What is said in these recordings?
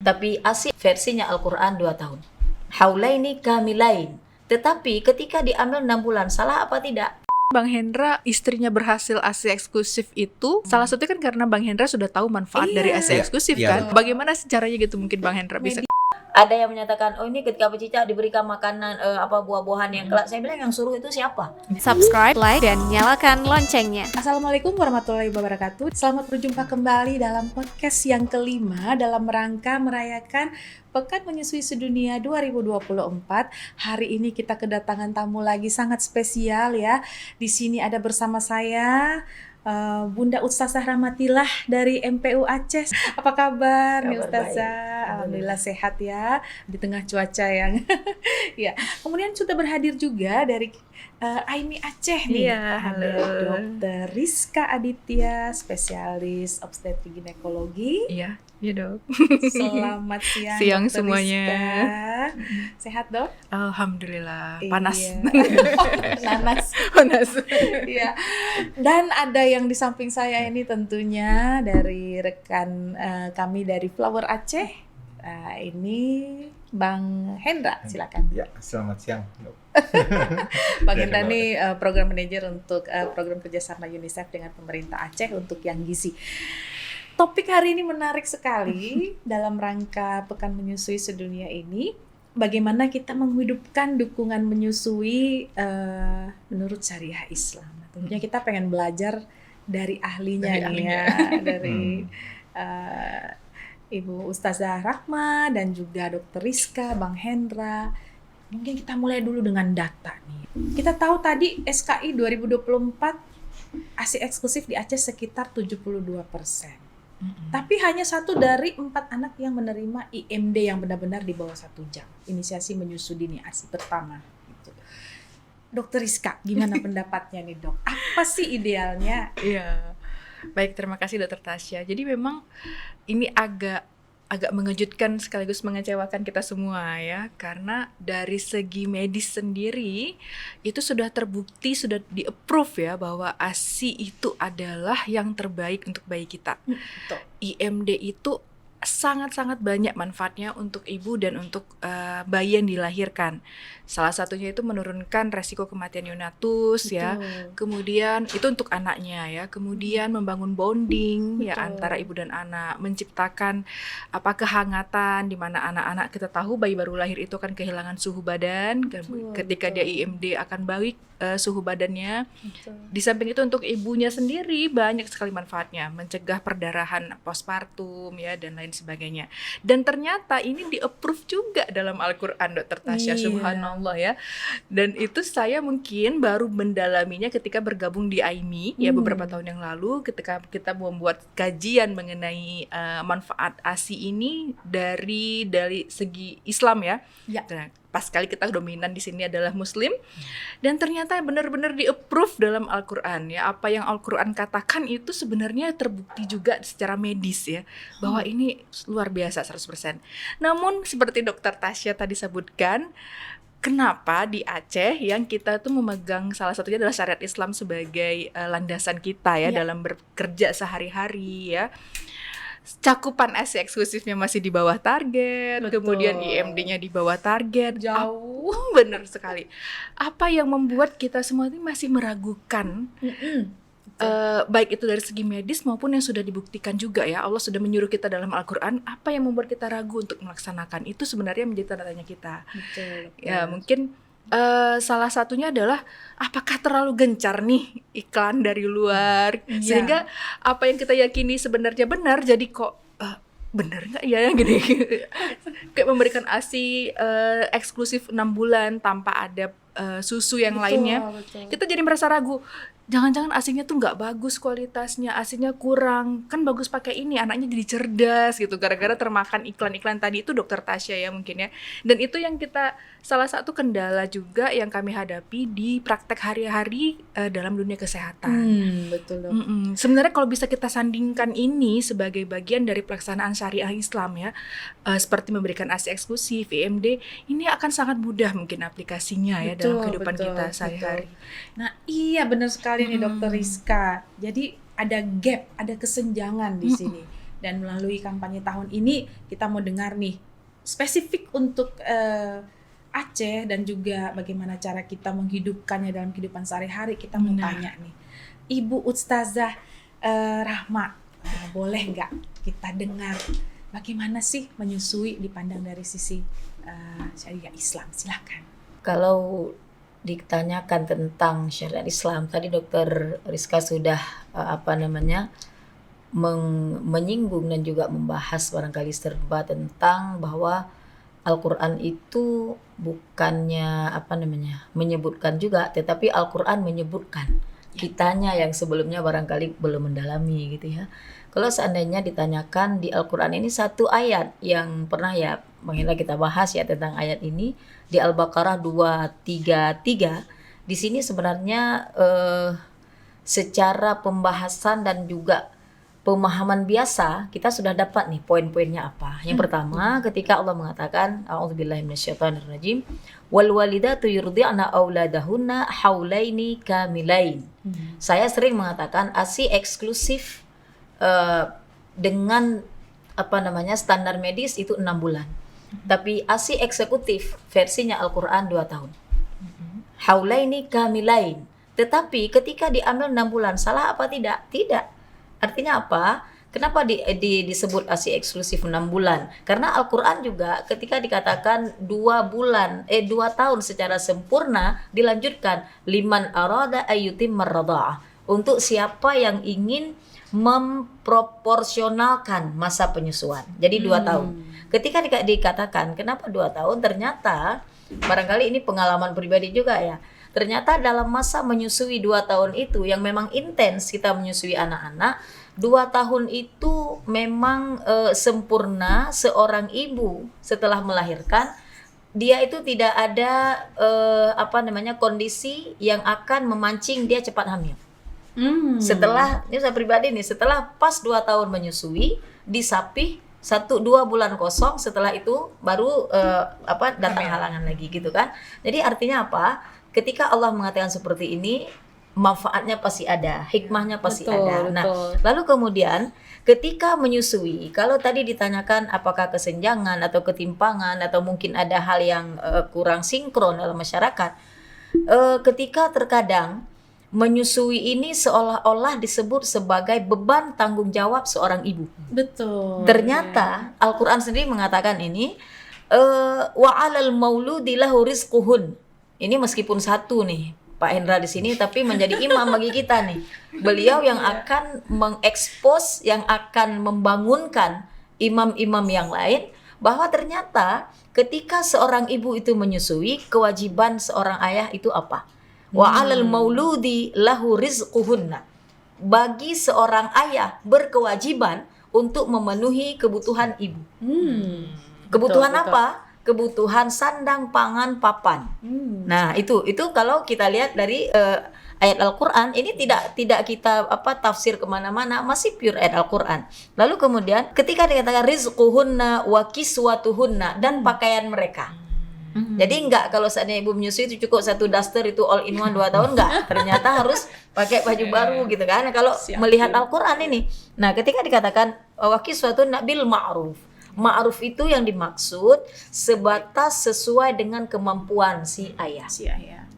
Tapi ASI versinya Al-Quran 2 tahun. Haulaini kamilain. Tetapi ketika diambil 6 bulan, salah apa tidak? Bang Hendra istrinya berhasil ASI eksklusif itu salah satu kan karena Bang Hendra sudah tahu manfaat dari ASI eksklusif kan. Bagaimana sih caranya gitu mungkin Bang Hendra bisa? Ada yang menyatakan, oh ini ketika bercicak diberikan makanan buah-buahan yang kelak. Saya bilang yang suruh itu siapa? Subscribe, like, dan nyalakan loncengnya. Assalamualaikum warahmatullahi wabarakatuh. Selamat berjumpa kembali dalam podcast yang kelima dalam rangka merayakan Pekan Menyusui Sedunia 2024. Hari ini kita kedatangan tamu lagi sangat spesial ya. Di sini ada bersama saya Bunda Ustazah Rahmatillah dari MPU Aceh. Apa kabar nih Ustazah? Alhamdulillah sehat ya di tengah cuaca yang ya. Kemudian sudah berhadir juga dari AIMI Aceh nih. Iya, halo. Ada Dr. Rizka Aditya, spesialis obstetri ginekologi. Iya, iya dok. Selamat siang. Siang Dr. semuanya. Rizka. Sehat dok? Alhamdulillah. Panas. Iya. Nanas. Panas. Iya. Dan ada yang di samping saya ini tentunya dari rekan kami dari Flower Aceh. Ini Bang Hendra, silakan. Ya, selamat siang, Dok. Bang Hendra ini program manajer untuk program kerjasama UNICEF dengan pemerintah Aceh untuk yang gizi. Topik hari ini menarik sekali dalam rangka Pekan Menyusui Sedunia ini. Bagaimana kita menghidupkan dukungan menyusui menurut syariah Islam. Tentunya kita pengen belajar dari ahlinya dari Ibu Ustazah Rahma dan juga Dr. Rizka, Bang Hendra. Mungkin kita mulai dulu dengan data nih. Kita tahu tadi SKI 2024 ASI eksklusif di Aceh sekitar 72%. Tapi hanya 1 dari 4 anak yang menerima IMD yang benar-benar di bawah 1 jam. Inisiasi menyusui dini ASI pertama. Gitu. Dr. Rizka, gimana pendapatnya nih dok? Apa sih idealnya? Iya. Baik, terima kasih Dr. Tasya. Jadi memang ini agak mengejutkan sekaligus mengecewakan kita semua ya, karena dari segi medis sendiri itu sudah terbukti, sudah di-approve ya bahwa ASI itu adalah yang terbaik untuk bayi kita. Betul. IMD itu sangat-sangat banyak manfaatnya untuk ibu dan untuk bayi yang dilahirkan. Salah satunya itu menurunkan resiko kematian neonatus. Betul. Ya. Kemudian itu untuk anaknya ya. Kemudian membangun bonding. Betul. Ya antara ibu dan anak, menciptakan kehangatan di mana anak-anak, kita tahu bayi baru lahir itu kan kehilangan suhu badan. Ketika dia IMD akan baik suhu badannya. Betul. Di samping itu untuk ibunya sendiri banyak sekali manfaatnya, mencegah perdarahan postpartum ya dan lain sebagainya. Dan ternyata ini di-approve juga dalam Al-Qur'an Dr. Tasya. Subhanallah ya. Dan itu saya mungkin baru mendalaminya ketika bergabung di AIMI ya beberapa tahun yang lalu, ketika kita membuat kajian mengenai manfaat ASI ini dari segi Islam ya. Nah, pas kali kita dominan di sini adalah Muslim, dan ternyata benar-benar di-approve dalam Al-Qur'an ya. Apa yang Al-Qur'an katakan itu sebenarnya terbukti juga secara medis ya, bahwa ini luar biasa 100%. Namun seperti Dr. Tasya tadi sebutkan, kenapa di Aceh yang kita tuh memegang salah satunya adalah syariat Islam sebagai landasan kita ya dalam bekerja sehari-hari ya. Cakupan ASI eksklusifnya masih di bawah target. Betul. Kemudian IMD-nya di bawah target. Jauh. Benar sekali. Apa yang membuat kita semua ini masih meragukan, baik itu dari segi medis maupun yang sudah dibuktikan juga ya. Allah sudah menyuruh kita dalam Al-Quran. Apa yang membuat kita ragu untuk melaksanakan itu sebenarnya menjadi tanda tanya kita. Betul. Ya mungkin salah satunya adalah apakah terlalu gencar nih iklan dari luar, sehingga apa yang kita yakini sebenarnya benar jadi kok benar nggak ya gini. Kayak memberikan ASI eksklusif 6 bulan tanpa ada susu yang lainnya. Betul. Kita jadi merasa ragu, jangan-jangan ASINya tuh nggak bagus kualitasnya, ASINya kurang, kan bagus pakai ini, anaknya jadi cerdas gitu gara-gara termakan iklan-iklan tadi itu Dr. Tasya ya mungkin ya. Dan itu yang kita, salah satu kendala juga yang kami hadapi di praktek hari-hari dalam dunia kesehatan. Betul dok. Sebenarnya kalau bisa kita sandingkan ini sebagai bagian dari pelaksanaan syariah Islam ya, seperti memberikan ASI eksklusif, IMD, ini akan sangat mudah mungkin aplikasinya ya dalam kehidupan kita sehari-hari. Nah iya benar sekali nih Dr. Rizka. Jadi ada gap, ada kesenjangan di sini. Dan melalui kampanye tahun ini kita mau dengar nih spesifik untuk Aceh dan juga bagaimana cara kita menghidupkannya dalam kehidupan sehari-hari. Kita mau tanya nih, Ibu Ustazah Rahma, boleh nggak kita dengar bagaimana sih menyusui dipandang dari sisi syariah Islam? Silakan. Kalau ditanyakan tentang syariat Islam, tadi Dokter Rizka sudah menyinggung dan juga membahas barangkali serba tentang bahwa Al-Quran itu bukannya menyebutkan juga, tetapi Al-Quran menyebutkan. Kitanya yang sebelumnya barangkali belum mendalami gitu ya. Kalau seandainya ditanyakan di Al-Quran ini satu ayat yang pernah ya Bang Hendra kita bahas ya tentang ayat ini di Al-Baqarah 233. Di sini sebenarnya secara pembahasan dan juga pemahaman biasa kita sudah dapat nih poin-poinnya apa. Yang pertama ketika Allah mengatakan a'udzubillahi minasyaitonirrajim wal walidatu yurdi'na auladahunna haulaini kamilain. Saya sering mengatakan ASI eksklusif dengan standar medis itu 6 bulan. Tapi ASI eksekutif versinya Al-Qur'an 2 tahun. Haulaini kamilain. Tetapi ketika diambil 6 bulan salah apa tidak? Tidak. Artinya apa? Kenapa disebut ASI eksklusif 6 bulan? Karena Al-Quran juga ketika dikatakan 2 tahun secara sempurna dilanjutkan liman arada ayyutim marrada'ah, untuk siapa yang ingin memproporsionalkan masa penyusuan. Jadi 2 tahun. Ketika dikatakan kenapa 2 tahun, ternyata barangkali ini pengalaman pribadi juga ya. Ternyata dalam masa menyusui 2 tahun itu yang memang intens kita menyusui anak-anak, 2 tahun itu memang sempurna. Seorang ibu setelah melahirkan, dia itu tidak ada kondisi yang akan memancing dia cepat hamil. Setelah, ini saya pribadi nih, setelah pas 2 tahun menyusui, disapih 1-2 bulan kosong, setelah itu baru datang halangan lagi gitu kan. Jadi artinya apa? Ketika Allah mengatakan seperti ini, manfaatnya pasti ada, hikmahnya pasti ada. Nah, lalu kemudian ketika menyusui, kalau tadi ditanyakan apakah kesenjangan atau ketimpangan atau mungkin ada hal yang kurang sinkron dalam masyarakat, ketika terkadang menyusui ini seolah-olah disebut sebagai beban tanggung jawab seorang ibu. Betul. Ternyata Al-Quran sendiri mengatakan ini wa 'alal mauludi lahu rizquhun. Ini meskipun satu nih Pak Hendra di sini, tapi menjadi imam bagi kita nih. Beliau yang akan mengekspos, yang akan membangunkan imam-imam yang lain, bahwa ternyata ketika seorang ibu itu menyusui, kewajiban seorang ayah itu apa? Wa 'alal mauludi lahu rizquhunna. Bagi seorang ayah berkewajiban untuk memenuhi kebutuhan ibu. Kebutuhan betul. apa? Kebutuhan sandang, pangan, papan. Nah, itu kalau kita lihat dari ayat Al-Qur'an ini tidak kita tafsir kemana-mana, masih pure ayat Al-Qur'an. Lalu kemudian ketika dikatakan rizquhunna wa kiswatuhunna, dan pakaian mereka. Jadi enggak kalau seandainya ibu menyusui itu cukup 1 daster itu all in one 2 tahun, enggak. Ternyata harus pakai baju baru gitu kan. Kalau melihat Al-Qur'an ini. Nah, ketika dikatakan wa kiswatuhunna bil ma'ruf. Ma'ruf itu yang dimaksud sebatas sesuai dengan kemampuan si ayah.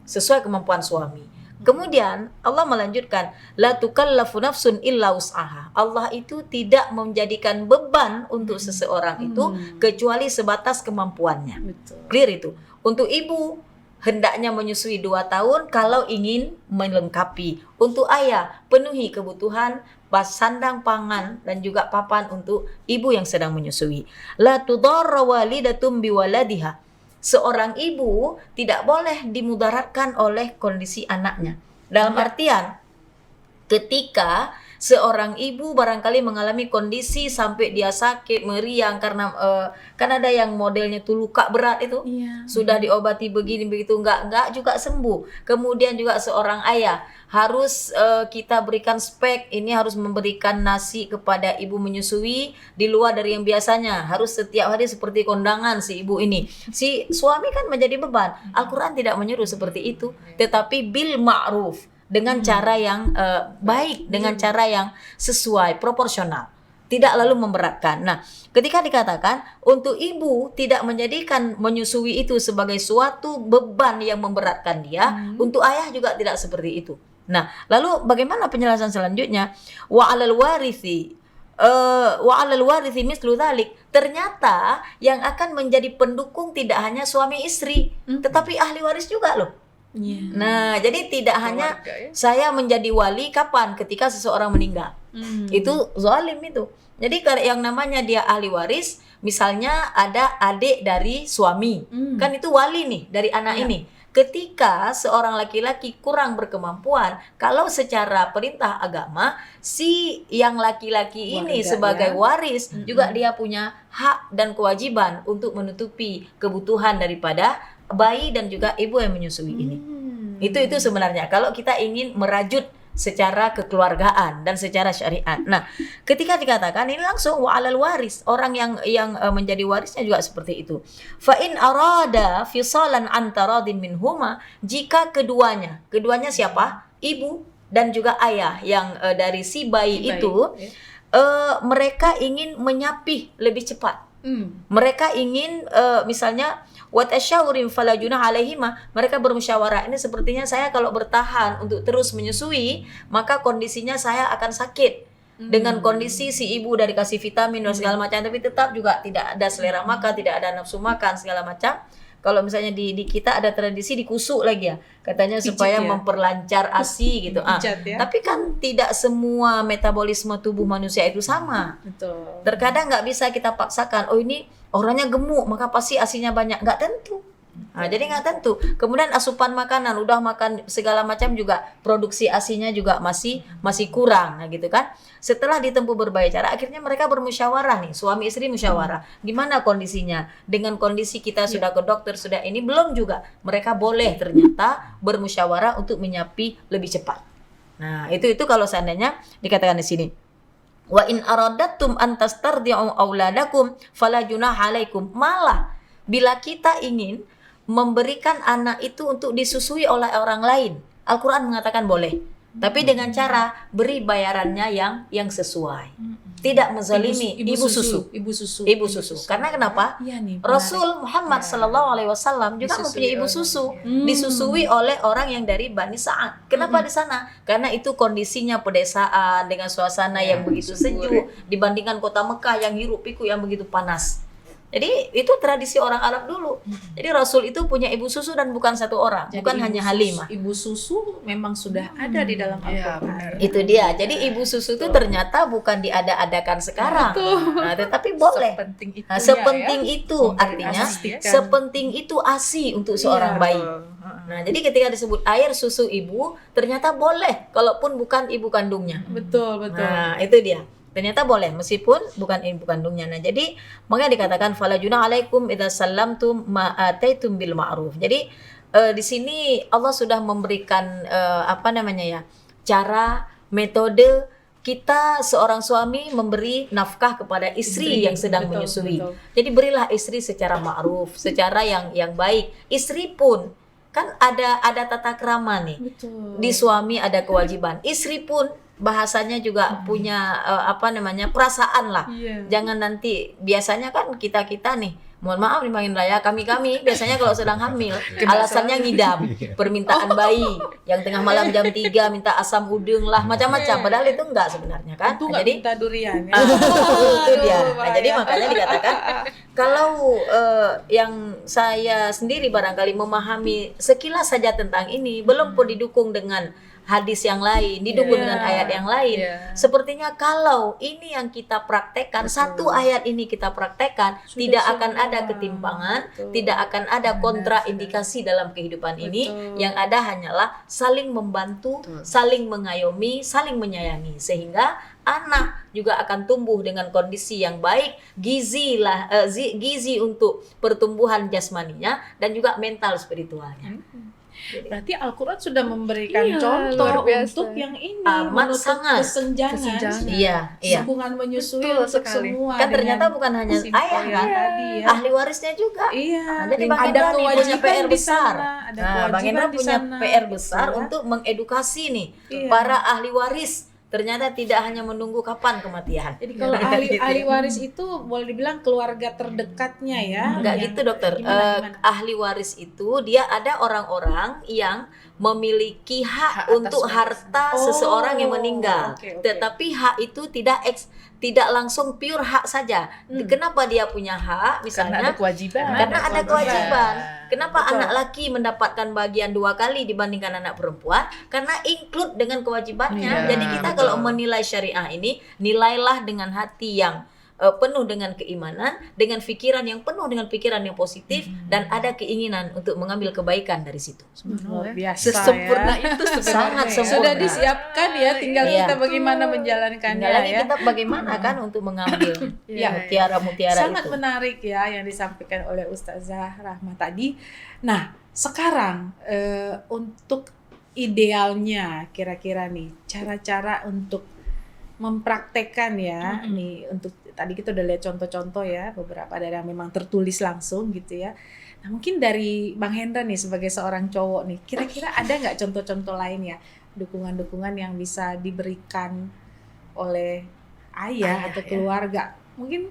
Sesuai kemampuan suami. Kemudian Allah melanjutkan la tukallafu nafsun illa wus'aha. Allah itu tidak menjadikan beban untuk seseorang itu kecuali sebatas kemampuannya. Betul. Clear itu. Untuk ibu hendaknya menyusui 2 tahun kalau ingin melengkapi. Untuk ayah penuhi kebutuhan sandang, pangan dan juga papan untuk ibu yang sedang menyusui. La tudarra walidatum biwaladiha. Seorang ibu tidak boleh dimudaratkan oleh kondisi anaknya. Dalam artian ketika seorang ibu barangkali mengalami kondisi sampai dia sakit, meriang karena kan ada yang modelnya tuh luka berat itu, sudah diobati begini begitu enggak juga sembuh. Kemudian juga seorang ayah harus kita berikan spek, ini harus memberikan nasi kepada ibu menyusui di luar dari yang biasanya, harus setiap hari seperti kondangan si ibu ini. Si suami kan menjadi beban. Al-Quran tidak menyuruh seperti itu, tetapi bil ma'ruf, dengan cara yang baik, dengan cara yang sesuai, proporsional. tidak lalu memberatkan. Nah, ketika dikatakan untuk ibu tidak menjadikan menyusui itu sebagai suatu beban yang memberatkan dia, untuk ayah juga tidak seperti itu. Nah, lalu bagaimana penjelasan selanjutnya? Wa 'alal warithi mislu dzalik. Ternyata yang akan menjadi pendukung tidak hanya suami istri, tetapi ahli waris juga loh. Nah, jadi tidak hanya saya menjadi wali kapan ketika seseorang meninggal. Itu zalim itu. Jadi yang namanya dia ahli waris, misalnya ada adik dari suami, kan itu wali nih dari anak ini. Ketika seorang laki-laki kurang berkemampuan, kalau secara perintah agama, si yang laki-laki ini sebagai waris juga dia punya hak dan kewajiban untuk menutupi kebutuhan daripada bayi dan juga ibu yang menyusui ini. Itu sebenarnya kalau kita ingin merajut secara kekeluargaan dan secara syariat. Nah, ketika dikatakan ini langsung wa 'alal waris, orang yang menjadi warisnya juga seperti itu. Fa in arada fisalan antaradin minhuma, jika keduanya siapa? Ibu dan juga ayah yang dari si bayi itu mereka ingin menyapih lebih cepat. Mereka ingin misalnya wat asyaurin fala junah alaihima, mereka bermusyawarah, ini sepertinya saya kalau bertahan untuk terus menyusui maka kondisinya saya akan sakit. Dengan kondisi si ibu dari kasih vitamin dan segala macam, tapi tetap juga tidak ada selera makan, tidak ada nafsu makan segala macam. Kalau misalnya di kita ada tradisi dikusuk lagi ya, katanya Pijit supaya ya? memperlancar ASI gitu. Pijat ya? Tapi kan tidak semua metabolisme tubuh manusia itu sama. Betul. Terkadang nggak bisa kita paksakan, oh ini orangnya gemuk maka pasti asinya banyak, nggak tentu. Nah, jadi nggak tentu. Kemudian asupan makanan, udah makan segala macam juga produksi asinya juga masih kurang, nah gitu kan. Setelah ditempuh berbagai cara, akhirnya mereka bermusyawarah nih, suami istri musyawarah. Gimana kondisinya? Dengan kondisi kita sudah ke dokter, sudah ini belum juga. Mereka boleh ternyata bermusyawarah untuk menyapi lebih cepat. Nah, itu kalau seandainya dikatakan di sini. Wa in aradatum an tastardi'u auladakum fala junaha 'alaikum. Malah bila kita ingin memberikan anak itu untuk disusui oleh orang lain, Al-Quran mengatakan boleh, tapi dengan cara beri bayarannya yang sesuai, tidak menzalimi ibu susu. Karena kenapa? Iya nih, Rasul Muhammad Sallallahu Alaihi Wasallam juga mempunyai ibu susu, disusui oleh orang yang dari Bani Sa'ad. Kenapa di sana? Karena itu kondisinya pedesaan dengan suasana yang begitu sejuk dibandingkan kota Mekah yang hiruk pikuk yang begitu panas. Jadi itu tradisi orang Arab dulu. Jadi Rasul itu punya ibu susu dan bukan satu orang, Jadi bukan hanya Halimah. Ibu susu memang sudah ada di dalam Al-Quran. Itu dia. Jadi ibu susu itu ternyata bukan diada-adakan sekarang. Nah, tetapi boleh. Sepenting itu. Sepenting itu artinya Memastikan. sepenting itu ASI untuk seorang bayi. Nah, jadi ketika disebut air susu ibu ternyata boleh kalaupun bukan ibu kandungnya. Betul. Nah, itu dia. Ternyata boleh meskipun bukan ibu kandungnya. Nah, jadi makanya dikatakan fala junah alaikum idza sallamtum ma ataitum bil ma'ruf. Jadi di sini Allah sudah memberikan cara, metode kita seorang suami memberi nafkah kepada istri yang sedang menyusui. Jadi berilah istri secara ma'ruf, secara yang baik. Istri pun kan ada tata krama nih. Betul. Di suami ada kewajiban. Istri pun bahasanya juga punya perasaan lah. Jangan nanti biasanya kan kita nih, mohon maaf nih Bang Indra ya, kami biasanya kalau sedang hamil alasannya ngidam, permintaan bayi yang tengah malam jam 3 minta asam udeng lah, macam-macam, padahal itu enggak sebenarnya kan. Itu Nah, nggak jadi minta durian ya. itu dia. Nah, bahaya. jadi makanya dikatakan kalau yang saya sendiri barangkali memahami sekilas saja tentang ini, belum pun didukung dengan hadis yang lain, didukung dengan ayat yang lain. Sepertinya kalau ini yang kita praktekkan, satu ayat ini kita praktekkan, tidak akan ada ketimpangan, tidak akan ada kontraindikasi dalam kehidupan ini. Yang ada hanyalah saling membantu, saling mengayomi, saling menyayangi, sehingga anak juga akan tumbuh dengan kondisi yang baik, gizi untuk pertumbuhan jasmaninya dan juga mental spiritualnya. Berarti Al-Quran sudah memberikan Iya, contoh luar biasa. untuk yang ini Amat menutup sangat. kesenjangan. Iya. Hubungan menyusui Betul untuk sekali. semua. Kan ternyata dengan bukan hanya simpel ayah yang kan, tadi ya. ahli warisnya juga. Iya. Nah, jadi Bang ada Indra nih punya kewajiban PR di besar. sana, ada Nah, Bang kewajiban Indra di punya sana, PR gitu besar ya. untuk mengedukasi nih Iya. para ahli waris ternyata tidak hanya menunggu kapan kematian. Jadi kalau ahli waris itu boleh dibilang keluarga terdekatnya ya. Enggak Yang- gitu dokter. Gimana? Ahli waris itu dia ada orang-orang yang memiliki hak Hak atas untuk waris. harta seseorang yang meninggal. Oke. Tetapi hak itu tidak langsung pure hak saja. Kenapa dia punya hak? Karena ada Misalnya kewajiban. karena ada kewajiban. Kenapa Betul. anak laki mendapatkan bagian 2 kali dibandingkan anak perempuan? Karena include dengan kewajibannya. Iya, Jadi kita betul. kalau menilai syariah ini, nilailah dengan hati yang penuh dengan keimanan, dengan pikiran yang penuh dengan pikiran yang positif, dan ada keinginan untuk mengambil kebaikan dari situ. Luar biasa Sesempurna ya. itu sebenarnya. Sangat ya. sempurna. Sudah disiapkan ya, tinggal Iya. kita bagaimana menjalankannya Tinggal lagi ya. kita bagaimana kan untuk mengambil Iya. mutiara-mutiara Sangat itu. menarik ya yang disampaikan oleh Ustazah Rahma tadi. Nah, sekarang untuk idealnya kira-kira nih cara-cara untuk mempraktekkan ya nih, untuk tadi kita udah lihat contoh-contoh ya, beberapa dari yang memang tertulis langsung gitu ya. Nah, mungkin dari Bang Hendra nih sebagai seorang cowok nih, kira-kira ada nggak contoh-contoh lain ya, dukungan-dukungan yang bisa diberikan oleh ayah atau keluarga? Mungkin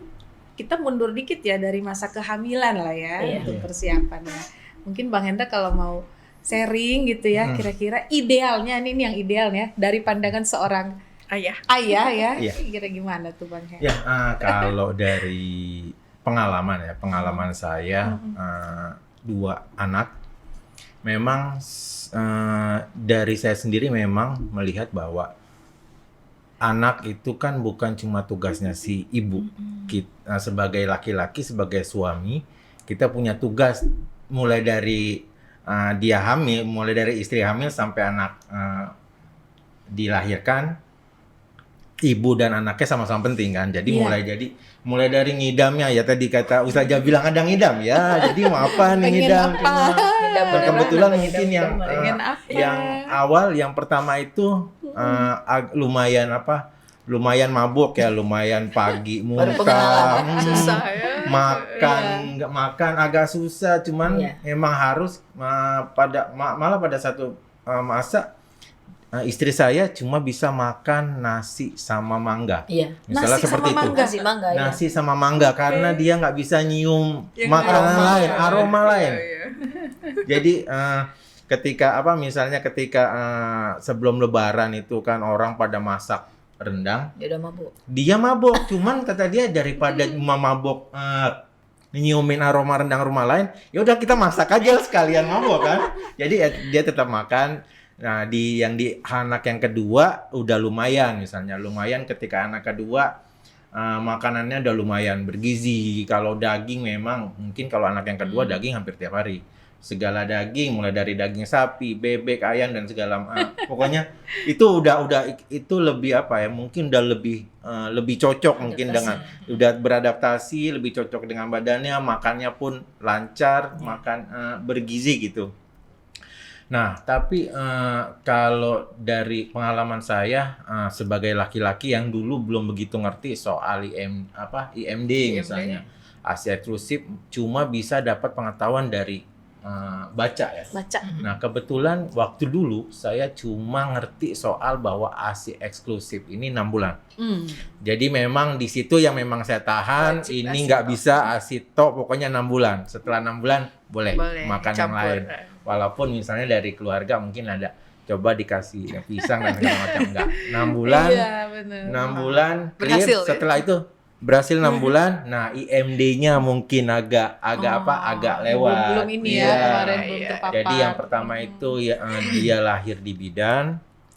kita mundur dikit ya dari masa kehamilan lah ya, Iya. untuk persiapannya. Mungkin Bang Hendra kalau mau sharing gitu ya, kira-kira idealnya ini yang idealnya dari pandangan seorang Ayah. ayah ya, Iya. kira gimana tuh Bang Hendra? Ya, kalau dari pengalaman saya 2 anak, memang dari saya sendiri memang melihat bahwa anak itu kan bukan cuma tugasnya si ibu. Kita sebagai laki-laki, sebagai suami, kita punya tugas mulai dari dia hamil, mulai dari istri hamil sampai anak dilahirkan. Ibu dan anaknya sama-sama penting kan. Jadi Iya. mulai dari ngidamnya ya, tadi kata Ustazah bilang ada ngidam ya. Jadi mau apa nih Pengen ngidam? apa? Dan kebetulan mungkin yang Pengen apa? yang awal yang pertama itu lumayan mabuk ya, lumayan pagi Baru muntah, pengalaman. Susah ya. makan nggak makan agak susah, cuman Iya. emang harus malah pada satu masa istri saya cuma bisa makan nasi sama mangga. Iya. Misalnya Nasi seperti sama itu. mangga. Nasi mangga ya. Nasi sama mangga karena dia nggak bisa nyium Yang makanan aroma. lain, aroma lain. Iya. Jadi ketika sebelum Lebaran itu kan orang pada masak rendang, Dia udah mabuk. dia mabok. Cuman kata dia daripada mabok nyiumin aroma rendang rumah lain, ya udah kita masak aja sekalian mabok kan. Jadi dia tetap makan. Nah, di anak yang kedua udah lumayan, misalnya lumayan ketika anak kedua makanannya udah lumayan bergizi. Kalau daging memang mungkin kalau anak yang kedua daging hampir tiap hari. Segala daging mulai dari daging sapi, bebek, ayam dan segala pokoknya itu itu lebih apa ya? Mungkin udah lebih cocok mungkin dengan udah beradaptasi, lebih cocok dengan badannya, makannya pun lancar, makan bergizi gitu. Nah, tapi kalau dari pengalaman saya sebagai laki-laki yang dulu belum begitu ngerti soal IMD misalnya, Asia eksklusif, cuma bisa dapat pengetahuan dari baca ya. Baca. Nah, kebetulan waktu dulu saya cuma ngerti soal bahwa ASI eksklusif ini 6 bulan. Jadi memang di situ yang memang saya tahan, Wajib ini ASI nggak tok. bisa ASI tok, pokoknya 6 bulan. Setelah 6 bulan boleh makan yang campur. lain. Walaupun misalnya dari keluarga mungkin ada coba dikasih pisang dan segala macam, enggak. 6 bulan. Iya, benar. 6 bulan clear. Berhasil, ya? Setelah itu berhasil 6 bulan. Nah, IMD-nya mungkin agak lewat. Belum ini ya, Iya. kemarin belum Iya. terpapar. Jadi yang pertama itu ya dia lahir di bidan.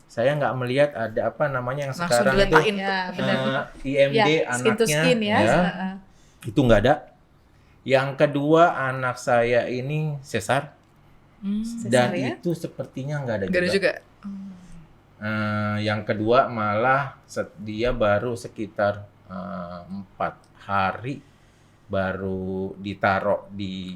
Saya nggak melihat ada apa namanya yang Langsung sekarang itu diletakin. Ya, benar. IMD Ya, skin to anaknya skin ya. Heeh. itu nggak ada. Yang kedua anak saya ini sesar dan Sesar ya? itu sepertinya nggak ada Gak ada juga. juga. Yang kedua malah dia baru sekitar 4 hari baru ditaruh di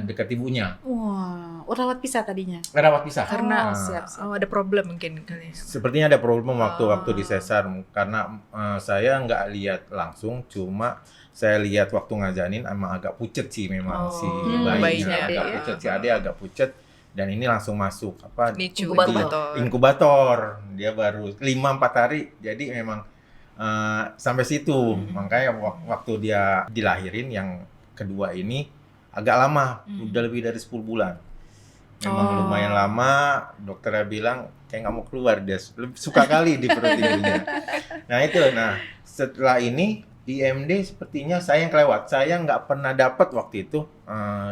dekat ibunya. Wah, rawat pisah tadinya. Rawat pisah. Karena siap. ada problem mungkin kali. Sepertinya ada problem waktu di sesar karena saya nggak lihat langsung, cuma saya lihat waktu ngajanin emang agak pucet sih memang si bayinya bayinya agak ya. pucet, si Ade agak pucet dan ini langsung masuk Nicu Inkubator. inkubator. Dia baru 5-4 hari, jadi memang sampai situ. Makanya waktu dia dilahirin yang kedua ini agak lama, udah lebih dari 10 bulan. Memang lumayan lama, dokternya bilang kayak nggak mau keluar, dia suka kali di perut ibunya. Nah setelah ini IMD sepertinya saya yang kelewat, saya nggak pernah dapat waktu itu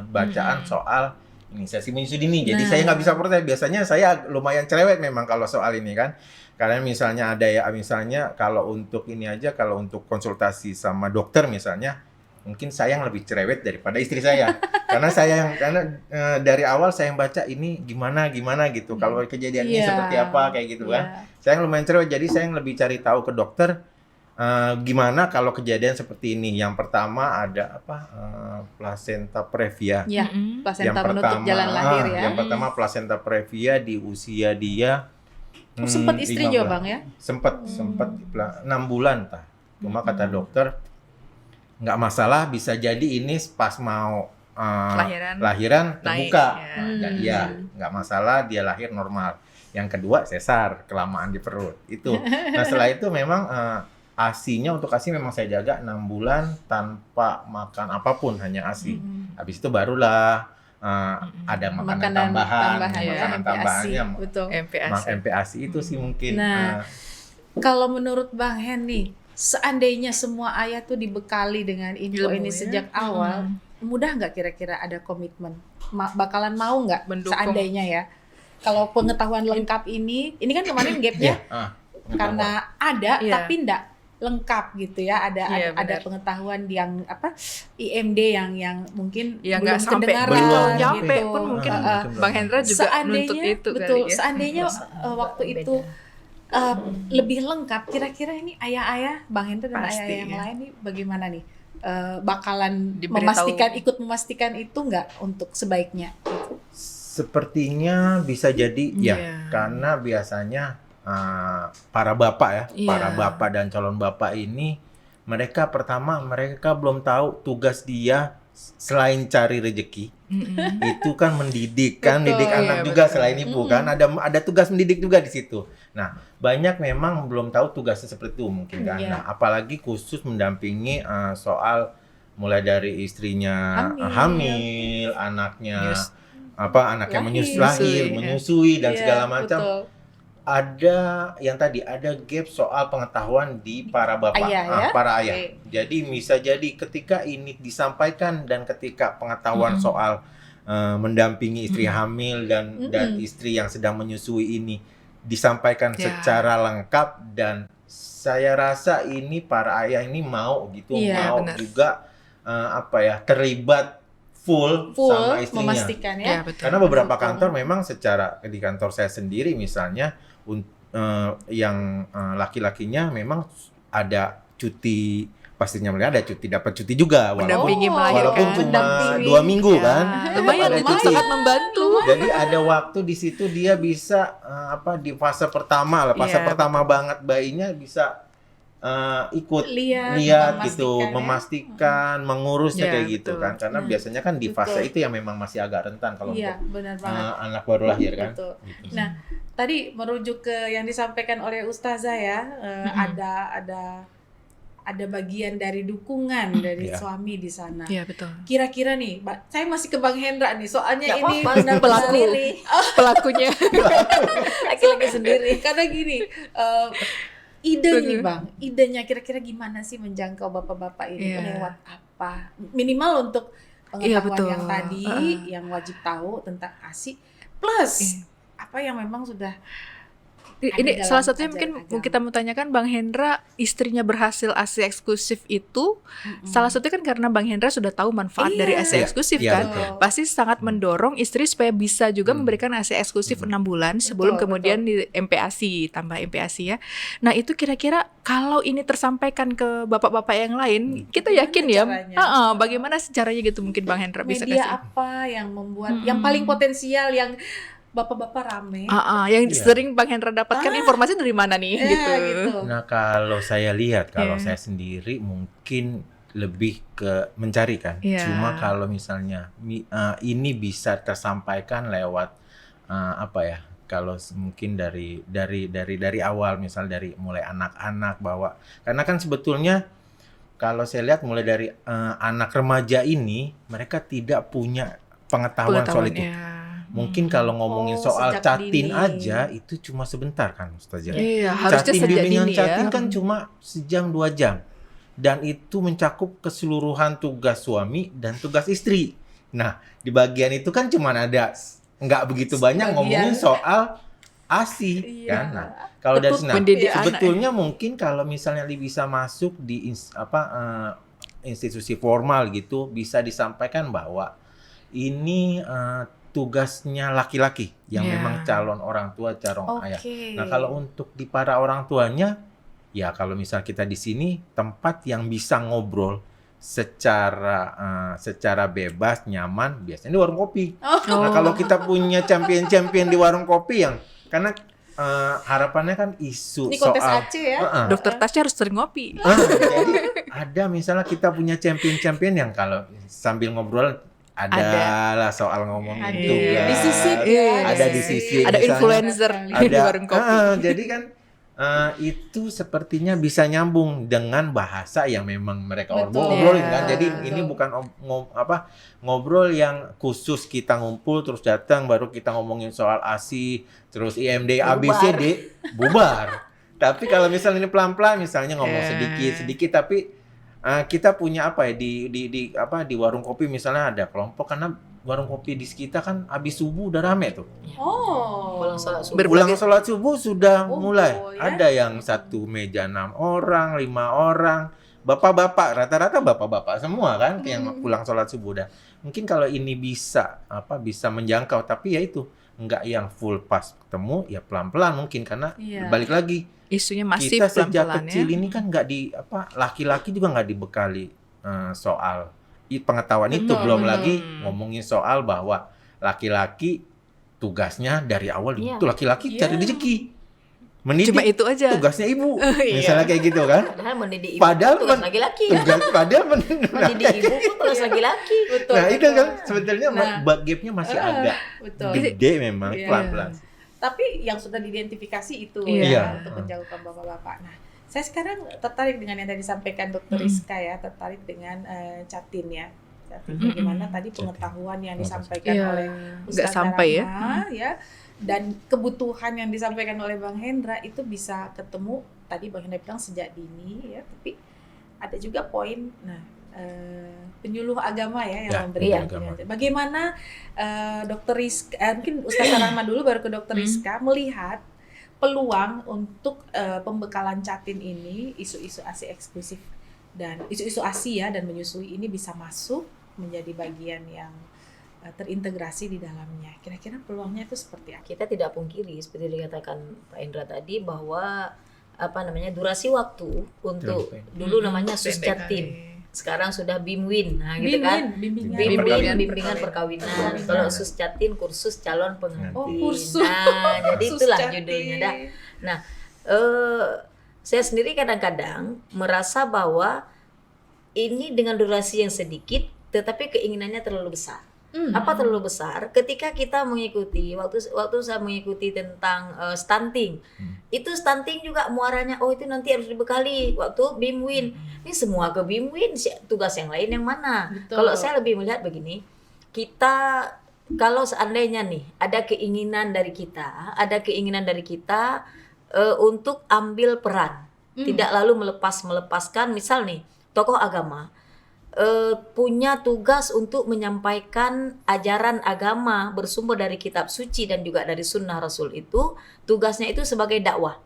bacaan soal inisiasi menyusui dini. Jadi saya nggak bisa protes. Biasanya saya lumayan cerewet memang kalau soal ini kan. Karena misalnya ada ya, misalnya kalau untuk ini aja, kalau untuk konsultasi sama dokter misalnya, mungkin saya yang lebih cerewet daripada istri saya. Karena dari awal saya yang baca ini gimana gitu. Kalau kejadian ini seperti apa kayak gitu kan. Saya yang lumayan cerewet, jadi saya yang lebih cari tahu ke dokter gimana kalau kejadian seperti ini. Yang pertama ada placenta previa. Ya, Yang plasenta menutup jalan lahir ya. Yang pertama placenta previa di usia dia Sempat istri 15. juga Bang ya? Sempat 6 bulan tah. Cuma kata dokter nggak masalah, bisa jadi ini pas mau lahiran terbuka. Dan nggak masalah, dia lahir normal. Yang kedua sesar, kelamaan di perut. Itu. Nah, setelah itu memang ASI-nya, untuk ASI memang saya jaga 6 bulan tanpa makan apapun, hanya ASI. Habis itu barulah ada makanan tambahan tambahannya. Betul. MPASI. itu sih mungkin. Nah, kalau menurut Bang Hen nih, seandainya semua ayah tuh dibekali dengan info Ilmu ini ya. sejak awal, mudah nggak kira-kira ada komitmen? Bakalan mau nggak Mendukung. seandainya ya? Kalau pengetahuan lengkap ini kan kemarin gapnya karena ada Iya. tapi nggak lengkap gitu ya, ada Benar. pengetahuan yang IMD yang mungkin Ya belum nggak sampai kedengaran belum nyampe gitu. pun mungkin Mungkin Bang Hendra juga nuntut Seandainya itu betul, kali ya. seandainya waktu itu lebih lengkap, kira-kira ini ayah-ayah Bang Hendra dan Pasti, ayah-ayah yang ya. lain nih bagaimana nih? Bakalan Diberitahu. ikut memastikan itu nggak untuk sebaiknya? Sepertinya bisa jadi ya, Iya. karena biasanya para bapak ya, Iya. para bapak dan calon bapak ini, mereka belum tahu tugas dia selain cari rezeki, itu kan mendidik kan, Betul. didik anak Iya, juga betul. selain ibu kan, ada tugas mendidik juga di situ. Nah, banyak memang belum tahu tugasnya seperti itu mungkin kan. Iya. Nah, apalagi khusus mendampingi soal mulai dari istrinya hamil, anaknya anaknya menyusui dan Iya, segala macam. betul. Ada gap soal pengetahuan di para bapak, Ayah, ya? para ayah. Oke. Jadi bisa jadi ketika ini disampaikan dan ketika pengetahuan soal mendampingi istri hamil dan istri yang sedang menyusui ini disampaikan Ya. secara lengkap, dan saya rasa ini para ayah ini mau Iya, mau benar. juga terlibat full sama istrinya. memastikan Ya, ya. betul. Karena beberapa Betul. kantor memang di kantor saya sendiri misalnya yang laki-lakinya memang ada cuti, pastinya mereka ada cuti, dapat cuti juga Mendampingi Oh, melahirkan. walaupun cuma Mendampingi. 2 minggu Ya. kan. Lumayan Ada itu cuti. sangat membantu. Jadi ada waktu di situ dia bisa di fase pertama lah, fase Iya, pertama banget bayinya bisa ikut Lihat, gitu, memastikan, mengurusnya Ya, kayak gitu betul. kan. Karena biasanya kan di fase Betul. itu yang memang masih agak rentan kalau Iya, untuk benar banget. anak baru lahir kan. Betul. Gitu. Nah, tadi merujuk ke yang disampaikan oleh Ustazah ya, ada bagian dari dukungan dari Iya. suami di sana. Iya, betul. Kira-kira nih, saya masih ke Bang Hendra nih, soalnya Nggak ini apa-apa, benar pelaku. sendiri. Pelakunya. Laki-laki sendiri. Karena gini, ide nih Bang, idenya kira-kira gimana sih menjangkau bapak-bapak ini, Iya. lewat apa? Minimal untuk Iya, pengetahuan betul. yang tadi, yang wajib tahu tentang ASI, plus apa yang memang sudah Ini dalam salah satunya ajaran mungkin agama. kita mau tanyakan, Bang Hendra istrinya berhasil ASI eksklusif itu salah satunya kan karena Bang Hendra sudah tahu manfaat Iya. dari ASI eksklusif Iya, kan. betul. Pasti sangat mendorong istri supaya bisa juga memberikan ASI eksklusif 6 bulan sebelum Betul, kemudian di MPASI, tambah MPASI ya. Nah, itu kira-kira kalau ini tersampaikan ke bapak-bapak yang lain, kita yakin ya. caranya? Bagaimana sih caranya gitu, mungkin Bang Hendra bisa Media kasih. apa yang membuat yang paling potensial, yang bapak-bapak rame? Yang Iya. sering Bang Hendra dapatkan informasi dari mana nih gitu. Nah, kalau saya lihat, kalau Iya. saya sendiri mungkin lebih ke mencari kan. Iya. Cuma kalau misalnya ini bisa tersampaikan lewat apa ya? Kalau mungkin dari awal, misal dari mulai anak-anak bahwa karena kan sebetulnya kalau saya lihat mulai dari anak remaja ini mereka tidak punya pengetahuan soal itu. Mungkin kalau ngomongin soal sejak chatting dini. aja itu cuma sebentar kan Ustazah. Iya, harusnya Chatting sejak bimbingan dini chatting ya. kan cuma sejam 2 jam. Dan itu mencakup keseluruhan tugas suami dan tugas istri. Nah, di bagian itu kan cuma ada nggak begitu banyak Sebagian. ngomongin soal ASI Iya. kan. Nah, kalau dari Tetap sana mendidik anak sebetulnya mungkin kalau misalnya bisa masuk di institusi formal gitu bisa disampaikan bahwa ini tugasnya laki-laki yang Iya. memang calon orang tua, calon ayah. Oke. Nah, kalau untuk di para orang tuanya, ya kalau misal kita di sini tempat yang bisa ngobrol secara bebas, nyaman, biasanya di warung kopi. Nah, kalau kita punya champion-champion di warung kopi yang karena harapannya kan isu Ini kontes soal Aceh ya. Dokter Tasya harus sering ngopi. jadi ada misalnya kita punya champion-champion yang kalau sambil ngobrol ada lah soal ngomongin Ada. tugas. Disisip Iya. ya. Ada disisip. Ada misalnya. influencer di Ada warung kopi. jadi kan itu sepertinya bisa nyambung dengan bahasa yang memang mereka Betul. ngobrolin Iya. kan. Jadi Betul. ini bukan ngobrol yang khusus kita ngumpul terus datang baru kita ngomongin soal ASI, terus IMD, Bubar. ABCD, bubar. Tapi kalau misalnya ini pelan-pelan misalnya ngomong Iya. sedikit tapi kita punya apa ya di warung kopi misalnya ada kelompok karena warung kopi di sekitar kan habis subuh udah rame tuh. Oh. Pulang sholat subuh. Pulang sholat subuh sudah Oh, mulai. ya. Ada yang satu meja 6 orang, 5 orang. Bapak-bapak, rata-rata bapak-bapak semua kan yang pulang sholat subuh dah. Mungkin kalau ini bisa menjangkau, tapi ya itu nggak yang full pas ketemu, ya pelan-pelan mungkin karena Iya. balik lagi Isunya masif kita sejak pelan-pelan kecil ya. ini kan nggak laki-laki juga nggak dibekali soal pengetahuan itu, Betul, belum betul. lagi ngomongin soal bahwa laki-laki tugasnya dari awal Iya. itu laki-laki Iya. cari rezeki, mendidik Cuma itu aja. tugasnya ibu, Iya. misalnya kayak gitu kan. Padahal mendidik ibu Padahal tugas men- laki-laki. Padahal Mendidik ibu pun tugas laki-laki. Betul. nah itu betul. kan sebetulnya Nah. gapnya masih agak Betul. gede memang, Iya. pelan-pelan. Tapi yang sudah diidentifikasi itu Iya. ya untuk menjauhkan bapak-bapak. Nah, saya sekarang tertarik dengan yang tadi disampaikan Dokter Rizka ya, tertarik dengan Catin ya. Catin bagaimana tadi pengetahuan yang disampaikan Iya. oleh Nggak Ustazah sampai ya. Rahma, ya. Dan kebutuhan yang disampaikan oleh Bang Hendra itu bisa ketemu tadi Bang Hendra bilang sejak dini ya, tapi ada juga poin penyuluh agama ya yang Ya, memberikan agama. penjelasan. Bagaimana Dokter Rizka, mungkin Ustazah Rahma dulu baru ke Dokter Rizka melihat peluang untuk pembekalan Catin ini, isu-isu ASI eksklusif dan isu-isu ASI ya dan menyusui ini bisa masuk menjadi bagian yang terintegrasi di dalamnya. Kira-kira peluangnya itu seperti apa? Kita tidak pungkiri seperti dikatakan Pak Indra tadi bahwa durasi waktu untuk Terlalu dulu namanya Pendek Suscatin. kali. Sekarang sudah BIMWIN. Nah, gitu kan. bimbingan. Bimbingan perkawinan. Kalau Suscatin kursus calon pengantin. Oh, kursus. Nah, jadi itulah Suscatin. judulnya dah. Nah, saya sendiri kadang-kadang merasa bahwa ini dengan durasi yang sedikit tetapi keinginannya terlalu besar. Apa terlalu besar? Ketika kita mengikuti waktu saya mengikuti tentang stunting, itu stunting juga muaranya itu nanti harus dibekali waktu BIMWIN. Ini semua ke BIMWIN, tugas yang lain yang mana? Betul. Kalau saya lebih melihat begini, kita kalau seandainya nih ada keinginan dari kita untuk ambil peran, tidak lalu melepaskan. Misal nih tokoh agama punya tugas untuk menyampaikan ajaran agama bersumber dari kitab suci dan juga dari sunnah Rasul itu, tugasnya itu sebagai dakwah.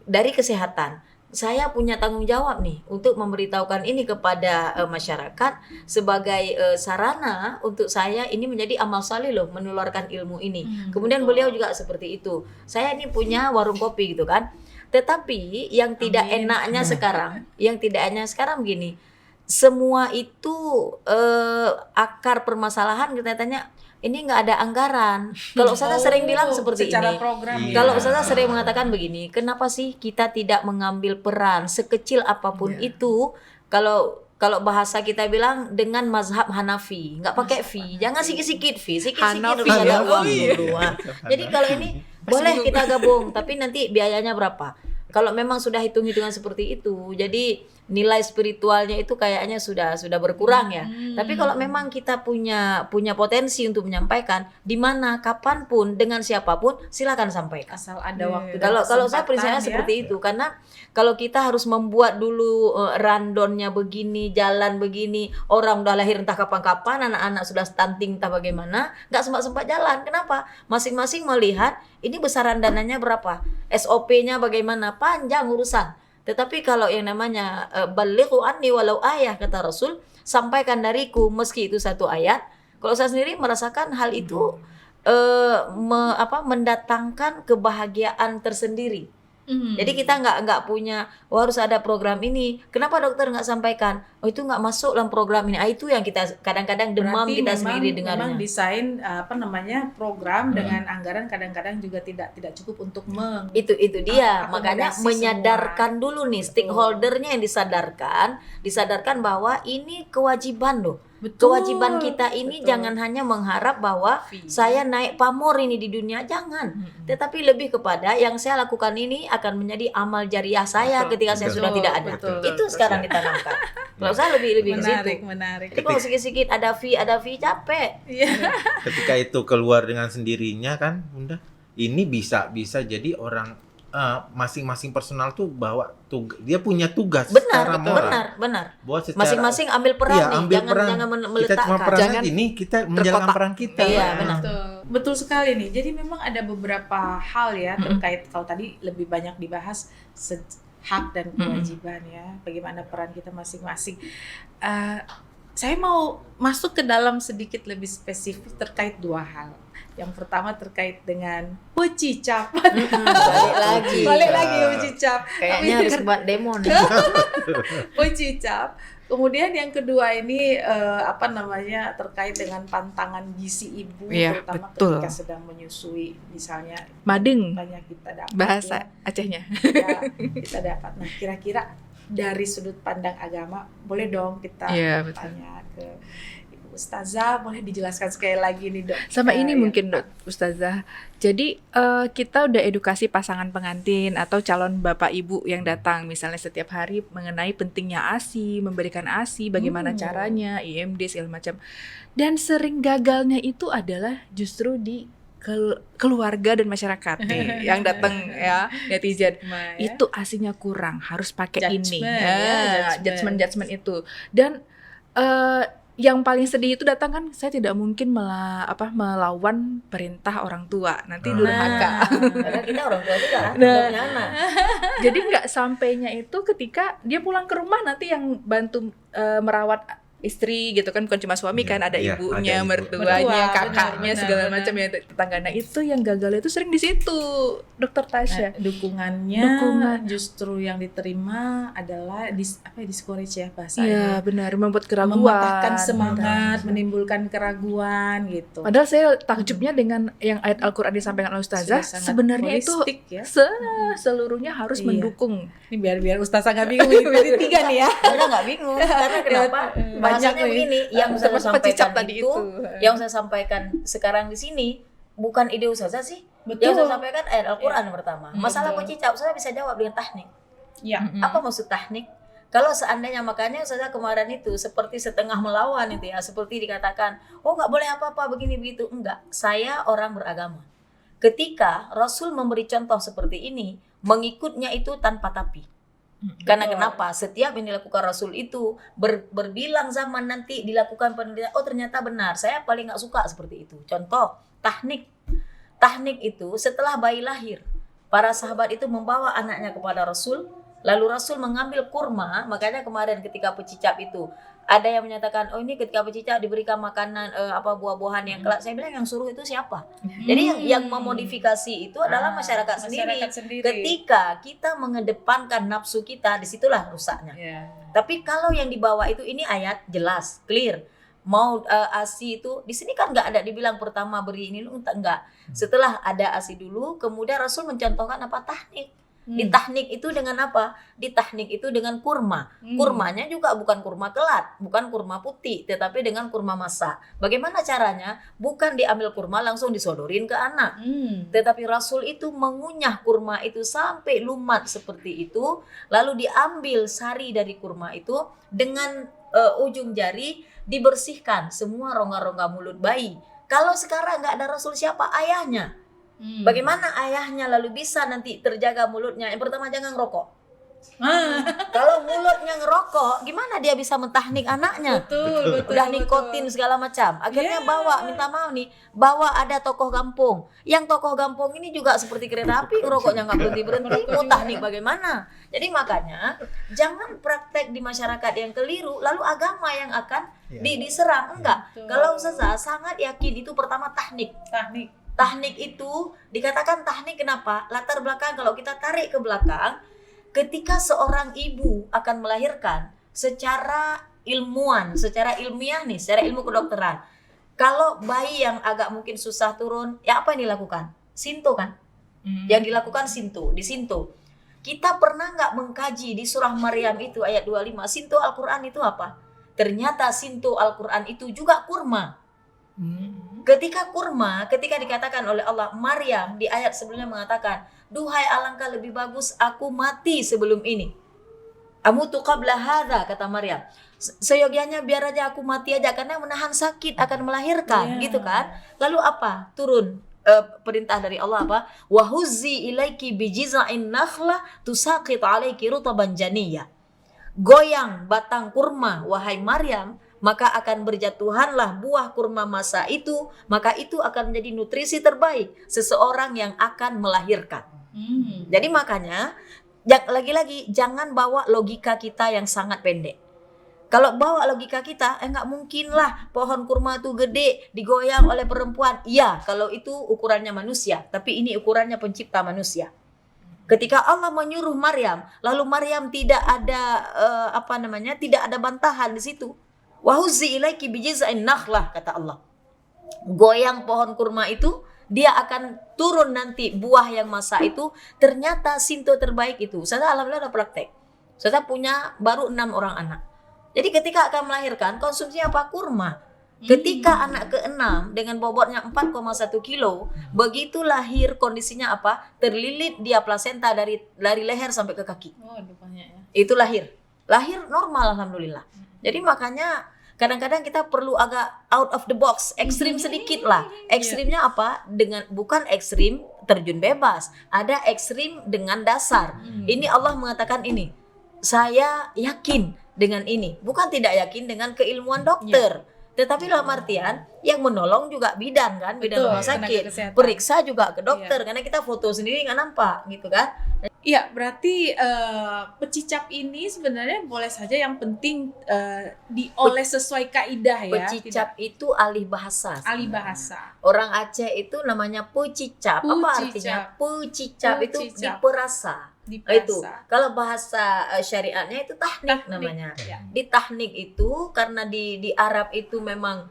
Dari kesehatan, saya punya tanggung jawab nih untuk memberitahukan ini kepada masyarakat sebagai sarana untuk saya ini menjadi amal saleh loh, menularkan ilmu ini. Kemudian beliau juga seperti itu. Saya ini punya warung kopi gitu kan. Tetapi yang tidak enaknya sekarang begini. Semua itu akar permasalahan kita tanya ini nggak ada anggaran. Kalau Ustazah sering bilang seperti secara ini. program. Iya. Kalau Ustazah sering mengatakan begini, kenapa sih kita tidak mengambil peran sekecil apapun itu? Kalau kalau bahasa kita bilang dengan mazhab Hanafi, nggak pakai fee, jangan sikit-sikit fee, sikit-sikit Hanafi, bisa ada ya? uang Oh, iya. dulu. Nah, jadi kalau ini boleh kita gabung, tapi nanti biayanya berapa? Kalau memang sudah hitung-hitungan seperti itu, jadi nilai spiritualnya itu kayaknya sudah berkurang ya. Tapi kalau memang kita punya potensi untuk menyampaikan, di mana, kapanpun, dengan siapapun, silakan sampaikan. Asal ada waktu dan Kalau saya kesempatan prinsipnya ya. seperti itu, karena kalau kita harus membuat dulu rundownnya begini, jalan begini, orang udah lahir entah kapan-kapan, anak-anak sudah stunting entah bagaimana, nggak sempat jalan. Kenapa? Masing-masing melihat ini besaran dananya berapa, SOP-nya bagaimana, panjang urusan. Tetapi kalau yang namanya balighu anni walau ayah, kata Rasul, sampaikan dariku meski itu satu ayat. Kalau saya sendiri merasakan hal itu mendatangkan kebahagiaan tersendiri. Jadi kita nggak punya, harus ada program ini. Kenapa dokter nggak sampaikan? Oh itu nggak masuk dalam program ini. Itu yang kita kadang-kadang demam Berarti kita memang, sendiri dengarnya. memang desain program dengan anggaran kadang-kadang juga tidak cukup untuk Itu dia, akomodasi makanya semua. menyadarkan dulu nih stakeholdernya yang disadarkan bahwa ini kewajiban loh. Betul, Kewajiban kita ini betul. jangan hanya mengharap bahwa saya naik pamor ini di dunia, jangan. Tetapi lebih kepada yang saya lakukan ini akan menjadi amal jariah saya ketika saya sudah tidak ada. betul. Itu sekarang ditanamkan. Kalau saya lebih ke situ. menarik. Jadi kalau sikit-sikit ada fee capek. Ketika itu keluar dengan sendirinya kan, Bunda, ini bisa jadi orang masing-masing personal tuh bawa dia punya tugas secara moral. Benar. Bahwa secara, Masing-masing ambil peran iya, nih, ambil jangan peran. jangan Kita meletakkan. cuma peran Jangan ini, kita menjalankan terkotak. peran kita. Iya, benar. Betul sekali nih. Jadi memang ada beberapa hal ya terkait, kalau tadi lebih banyak dibahas hak dan kewajiban ya, bagaimana peran kita masing-masing. Saya mau masuk ke dalam sedikit lebih spesifik terkait dua hal. Yang pertama terkait dengan pecicap. Balik lagi pecicap. Kayaknya harus buat demo nih. Pecicap. Kemudian yang kedua ini terkait dengan pantangan gizi ibu, Iya, terutama betul. ketika sedang menyusui, misalnya Madeng banyak kita dapat bahasa Acehnya. kita dapat. Nah, kira-kira dari sudut pandang agama, boleh dong kita Iya, betul. tanya ke Ibu Ustazah, boleh dijelaskan sekali lagi nih dok. Sama ini Ya. mungkin Dok Ustazah. Jadi kita udah edukasi pasangan pengantin atau calon bapak ibu yang datang misalnya setiap hari mengenai pentingnya ASI, memberikan ASI, bagaimana caranya, IMD segala macam. Dan sering gagalnya itu adalah justru di keluarga dan masyarakat nih yang datang ya, netizen. Itu ASINya kurang, harus pakai ini. Judgment itu. Dan yang paling sedih itu datang kan, saya tidak mungkin melawan perintah orang tua, nanti durhaka. Karena kita orang tua juga Nah. punya anak. Jadi nggak sampainya itu ketika dia pulang ke rumah, nanti yang bantu merawat istri gitu kan, bukan cuma suami kan, ada Iya, ibunya, ada ibu. mertuanya, Mertua, kakaknya, benar, segala benar. macam ya, tetangga. Nah itu yang gagalnya itu sering di situ, Dokter Tasya. Dukungan justru yang diterima adalah discourage ya bahasanya. Iya benar, membuat keraguan, Mematahkan semangat, menimbulkan keraguan gitu. Padahal saya takjubnya dengan yang ayat Al-Quran disampaikan oleh Ustazah, Sudah sangat sebenarnya itu holistik ya. seluruhnya harus Iya. mendukung. Ini biar Ustazah nggak bingung, ini tiga nih ya. Anda nggak bingung karena kenapa? Bahasanya nih. begini, yang saya Termasuk pecicap sampaikan tadi itu, itu. yang saya sampaikan sekarang di sini bukan ide Ustazah sih. Betul. Yang saya sampaikan ayat Al-Quran pertama. Masalah pecicap saya bisa jawab dengan teknik. Ya. Apa maksud teknik? Kalau seandainya, makanya saya kemarin itu seperti setengah melawan itu ya, seperti dikatakan, oh nggak boleh apa-apa begini begitu. Enggak, saya orang beragama. Ketika Rasul memberi contoh seperti ini, mengikutnya itu tanpa tapi. Karena kenapa? Setiap yang dilakukan Rasul itu berbilang zaman nanti dilakukan penelitian, oh ternyata benar. Saya paling nggak suka seperti itu. Contoh, tahnik. Tahnik itu setelah bayi lahir, para sahabat itu membawa anaknya kepada Rasul, lalu Rasul mengambil kurma. Makanya kemarin ketika pecicap itu, ada yang menyatakan, oh ini ketika pecicap diberikan makanan buah-buahan yang kelak. Saya bilang yang suruh itu siapa? Jadi yang memodifikasi itu adalah masyarakat sendiri. Ketika kita mengedepankan nafsu kita, disitulah rusaknya. Tapi kalau yang dibawa itu, ini ayat jelas, clear. Mau ASI itu di sini kan nggak ada dibilang pertama beri ini, enggak. Setelah ada ASI dulu, kemudian Rasul mencontohkan apa? Tahnik. Ditahnik itu dengan apa? Ditahnik itu dengan kurma. Kurmanya juga bukan kurma kelat, bukan kurma putih, tetapi dengan kurma masak. Bagaimana caranya? Bukan diambil kurma langsung disodorin ke anak. Tetapi Rasul itu mengunyah kurma itu sampai lumat seperti itu, lalu diambil sari dari kurma itu dengan ujung jari dibersihkan semua rongga-rongga mulut bayi. Kalau sekarang nggak ada Rasul, siapa? Ayahnya. Bagaimana ayahnya lalu bisa nanti terjaga mulutnya? Yang pertama, jangan ngerokok. Kalau mulutnya ngerokok, gimana dia bisa mentahnik anaknya? Betul. Udah nikotin segala macam. Akhirnya minta maaf nih, bawa ada tokoh kampung. Yang tokoh kampung ini juga seperti kereta api, ngerokoknya nggak berhenti. Mau tahnik bagaimana? Jadi makanya jangan praktek di masyarakat yang keliru, lalu agama yang akan diserang. Enggak. Kalau Ustazah sangat yakin itu pertama tahnik. Tahnik itu dikatakan tahnik kenapa? Latar belakang kalau kita tarik ke belakang, ketika seorang ibu akan melahirkan secara ilmuwan, secara ilmiah nih, secara ilmu kedokteran. Kalau bayi yang agak mungkin susah turun, ya apa yang dilakukan? Sinto kan? Yang dilakukan disinto. Kita pernah nggak mengkaji di surah Maryam itu ayat 25, sinto Al-Quran itu apa? Ternyata sinto Al-Quran itu juga kurma. Ketika dikatakan oleh Allah, Maryam di ayat sebelumnya mengatakan, duhai alangkah lebih bagus aku mati sebelum ini. Amutu qabla hadza, kata Maryam. Seyogianya biar aja aku mati aja, karena menahan sakit akan melahirkan, gitu kan. Lalu apa? Turun perintah dari Allah apa? Wa huzzi ilaiki bijiza'in nakhlah tusaqit 'alaiki rutaban janiyya. Goyang batang kurma wahai Maryam, maka akan berjatuhanlah buah kurma masa itu, maka itu akan menjadi nutrisi terbaik seseorang yang akan melahirkan. Jadi makanya lagi-lagi jangan bawa logika kita yang sangat pendek. Kalau bawa logika kita, nggak mungkin lah pohon kurma itu gede digoyang oleh perempuan. Iya, kalau itu ukurannya manusia, tapi ini ukurannya pencipta manusia. Ketika Allah menyuruh Maryam, lalu Maryam tidak ada tidak ada bantahan di situ. Wahuzzi ilaiki bijiza'in nakhlah, kata Allah. Goyang pohon kurma itu, dia akan turun nanti buah yang masa itu, ternyata sinto terbaik itu. Saya alhamdulillah ada praktek. Saya punya baru 6 orang anak. Jadi ketika akan melahirkan, konsumsinya apa? Kurma. Ketika anak ke-6 dengan bobotnya 4,1 kilo, begitu lahir kondisinya apa? Terlilit dia plasenta dari leher sampai ke kaki. Itu lahir normal alhamdulillah. Jadi makanya kadang-kadang kita perlu agak out of the box, ekstrim sedikit lah. Ekstrimnya apa? Bukan ekstrim terjun bebas, ada ekstrim dengan dasar. Ini Allah mengatakan ini, saya yakin dengan ini, bukan tidak yakin dengan keilmuan dokter. Tetapi dalam artian yang menolong juga bidan kan, bidan rumah sakit, periksa juga ke dokter, karena kita foto sendiri nggak nampak gitu kan. Iya, berarti pecicap ini sebenarnya boleh saja, yang penting dioles sesuai kaidah ya. Pecicap itu alih bahasa. Orang Aceh itu namanya pecicap. Apa artinya? Pecicap itu diperasa. Itu kalau bahasa syariatnya itu tahnik namanya. Di tahnik itu karena di Arab itu memang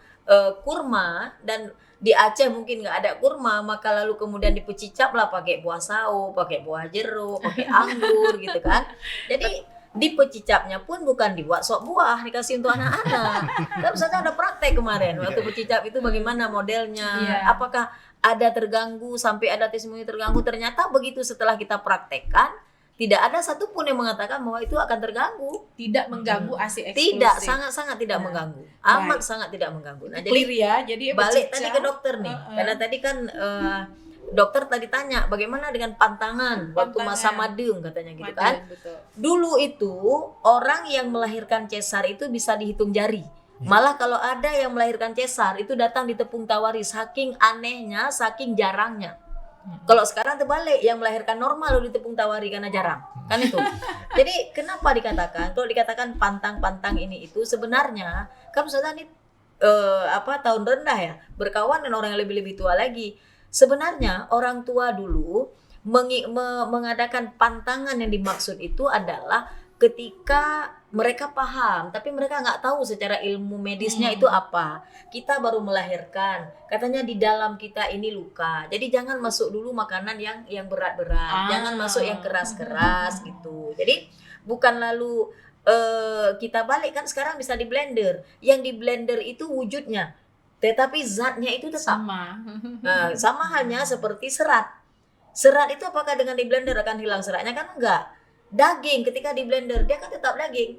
kurma, dan di Aceh mungkin nggak ada kurma, maka lalu kemudian dipecicap lah pakai buah sawo, pakai buah jeruk, pakai anggur gitu kan. Jadi di pecicapnya pun bukan dibuat sop buah, dikasih untuk anak-anak. Kan saya ada praktek kemarin waktu pecicap itu bagaimana modelnya, apakah ada terganggu sampai ada testimoni terganggu. Ternyata begitu setelah kita praktekkan, tidak ada satupun yang mengatakan bahwa itu akan terganggu. Tidak mengganggu ASI eksklusif. Tidak, sangat-sangat tidak mengganggu. Amat sangat tidak mengganggu. Nah, jadi balik tadi ke dokter nih. Karena tadi kan dokter tadi tanya bagaimana dengan pantangan waktu masa madung katanya gitu kan. Betul. Dulu itu orang yang melahirkan cesar itu bisa dihitung jari. Malah kalau ada yang melahirkan cesar itu datang di tepung tawari, saking anehnya, saking jarangnya. Kalau sekarang terbalik, yang melahirkan normal di tepung tawari karena jarang, kan itu. Jadi kenapa dikatakan, kalau dikatakan pantang-pantang ini itu sebenarnya kan misalnya ini tahun rendah ya, berkawan dengan orang yang lebih tua lagi. Sebenarnya orang tua dulu mengadakan pantangan yang dimaksud itu adalah ketika mereka paham, tapi mereka nggak tahu secara ilmu medisnya itu apa. Kita baru melahirkan, katanya di dalam kita ini luka. Jadi jangan masuk dulu makanan yang berat-berat, jangan masuk yang keras-keras gitu. Jadi bukan lalu kita balik kan sekarang bisa di blender. Yang di blender itu wujudnya, tetapi zatnya itu tetap. Nah, sama halnya seperti serat. Serat itu apakah dengan di blender akan hilang seratnya? Kan enggak. Daging ketika di blender dia kan tetap daging.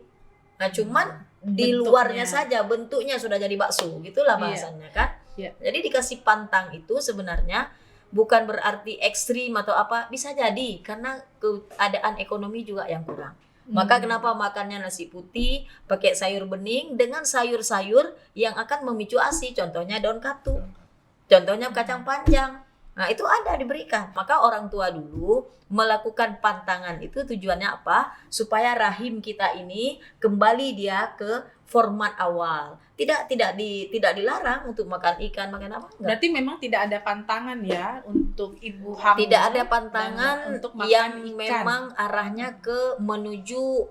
Nah, cuman di luarnya saja bentuknya sudah jadi bakso, gitulah bahasanya kan. Jadi dikasih pantang itu sebenarnya bukan berarti ekstrim atau apa, bisa jadi karena keadaan ekonomi juga yang kurang. Maka kenapa makannya nasi putih pakai sayur bening dengan sayur-sayur yang akan memicu ASI, contohnya daun katu, contohnya kacang panjang. Nah, itu ada diberikan. Maka orang tua dulu melakukan pantangan itu tujuannya apa? Supaya rahim kita ini kembali dia ke format awal. Tidak dilarang untuk makan ikan, makan apa? Enggak. Berarti memang tidak ada pantangan ya untuk ibu hamil. Tidak ada pantangan untuk makan yang ikan. memang arahnya ke menuju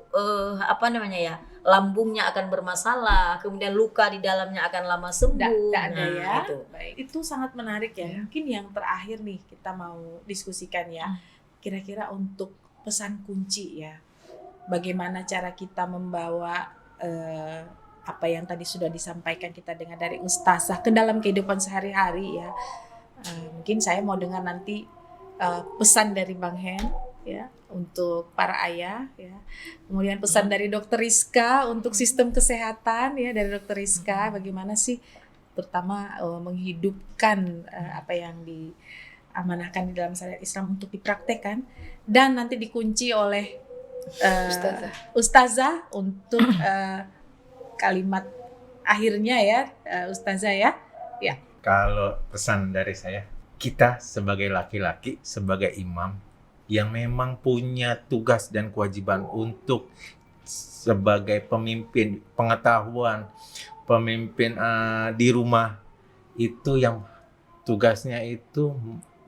lambungnya akan bermasalah, kemudian luka di dalamnya akan lama sembuh. Tidak ada ya. Itu. Baik. Itu sangat menarik ya. Mungkin yang terakhir nih kita mau diskusikan ya. Kira-kira untuk pesan kunci ya. Bagaimana cara kita membawa apa yang tadi sudah disampaikan kita dengar dari Ustazah ke dalam kehidupan sehari-hari ya. Mungkin saya mau dengar nanti pesan dari Bang Hen ya untuk para ayah ya. Kemudian pesan dari Dokter Rizka untuk sistem kesehatan ya, dari Dokter Rizka bagaimana sih terutama menghidupkan apa yang diamanahkan di dalam syariat Islam untuk dipraktekkan, dan nanti dikunci oleh Ustazah untuk kalimat akhirnya ya, Ustazah ya. Ya. Kalau pesan dari saya, kita sebagai laki-laki, sebagai imam yang memang punya tugas dan kewajiban untuk sebagai pemimpin pengetahuan, pemimpin di rumah, itu yang tugasnya itu